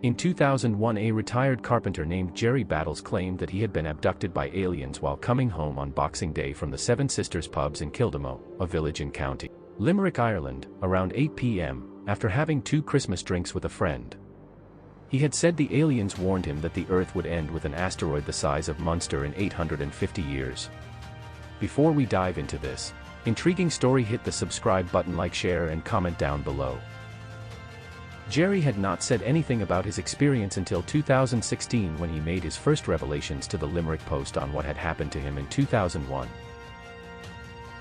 In 2001, a retired carpenter named Gerry Battles claimed that he had been abducted by aliens while coming home on Boxing Day from the Seven Sisters pubs in Kildamo, a village in County Limerick, Ireland, around 8 p.m., after having 2 Christmas drinks with a friend. He had said the aliens warned him that the Earth would end with an asteroid the size of Munster in 850 years. Before we dive into this intriguing story, hit the subscribe button, like, share and comment down below. Gerry had not said anything about his experience until 2016, when he made his first revelations to the Limerick Post on what had happened to him in 2001.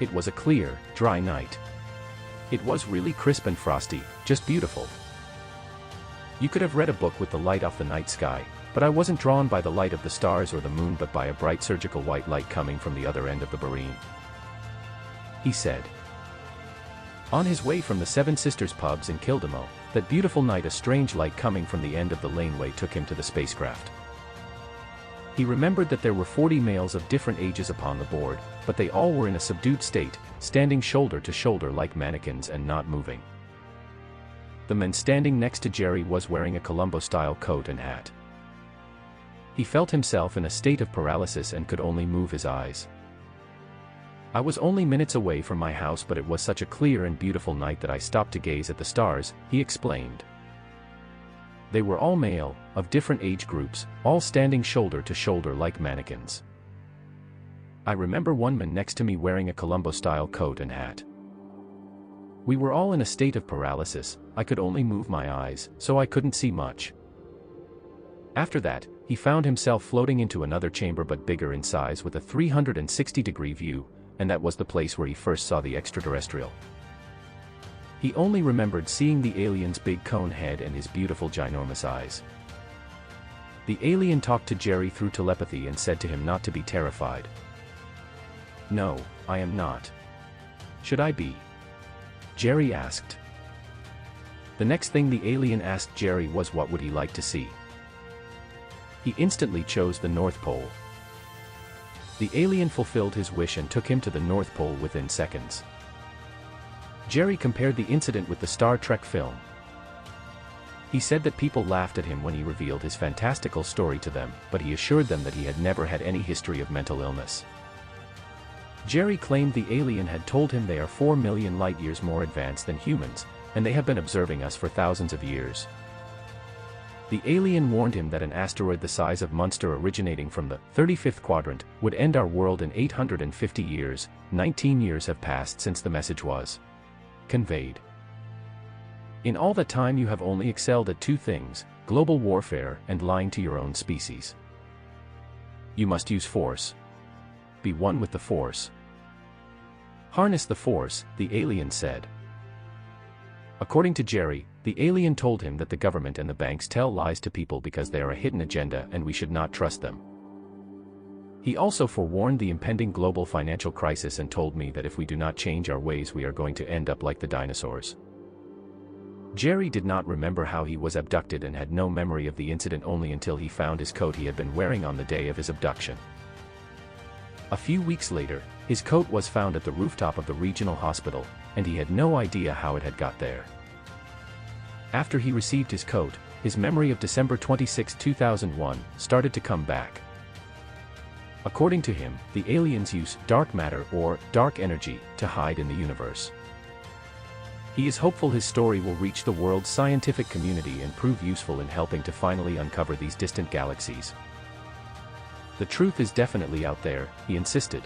It was a clear, dry night. It was really crisp and frosty, just beautiful. You could have read a book with the light off the night sky, but I wasn't drawn by the light of the stars or the moon, but by a bright surgical white light coming from the other end of the bareen, he said. On his way from the Seven Sisters pubs in Kildamo, that beautiful night, a strange light coming from the end of the laneway took him to the spacecraft. He remembered that there were 40 males of different ages upon the board, but they all were in a subdued state, standing shoulder to shoulder like mannequins and not moving. The man standing next to Gerry was wearing a Columbo-style coat and hat. He felt himself in a state of paralysis and could only move his eyes. I was only minutes away from my house, but it was such a clear and beautiful night that I stopped to gaze at the stars, he explained. They were all male, of different age groups, all standing shoulder to shoulder like mannequins. I remember one man next to me wearing a Columbo-style coat and hat. We were all in a state of paralysis. I could only move my eyes, so I couldn't see much. After that, he found himself floating into another chamber, but bigger in size, with a 360-degree view, and that was the place where he first saw the extraterrestrial. He only remembered seeing the alien's big cone head and his beautiful ginormous eyes. The alien talked to Gerry through telepathy and said to him not to be terrified. "No, I am not." "Should I be?" Gerry asked. The next thing the alien asked Gerry was what would he like to see. He instantly chose the North Pole. The alien fulfilled his wish and took him to the North Pole within seconds. Gerry compared the incident with the Star Trek film. He said that people laughed at him when he revealed his fantastical story to them, but he assured them that he had never had any history of mental illness. Gerry claimed the alien had told him they are 4 million light-years more advanced than humans, and they have been observing us for thousands of years. The alien warned him that an asteroid the size of Munster, originating from the 35th quadrant, would end our world in 850 years. 19 years have passed since the message was conveyed. In all that time you have only excelled at 2 things, global warfare and lying to your own species. You must use force. Be one with the force. Harness the force, the alien said. According to Gerry, the alien told him that the government and the banks tell lies to people because they are a hidden agenda and we should not trust them. He also forewarned the impending global financial crisis and told me that if we do not change our ways, we are going to end up like the dinosaurs. Gerry did not remember how he was abducted and had no memory of the incident only until he found his coat he had been wearing on the day of his abduction. A few weeks later, his coat was found at the rooftop of the regional hospital, and he had no idea how it had got there. After he received his coat, his memory of December 26, 2001, started to come back. According to him, the aliens use dark matter or dark energy to hide in the universe. He is hopeful his story will reach the world's scientific community and prove useful in helping to finally uncover these distant galaxies. The truth is definitely out there, he insisted.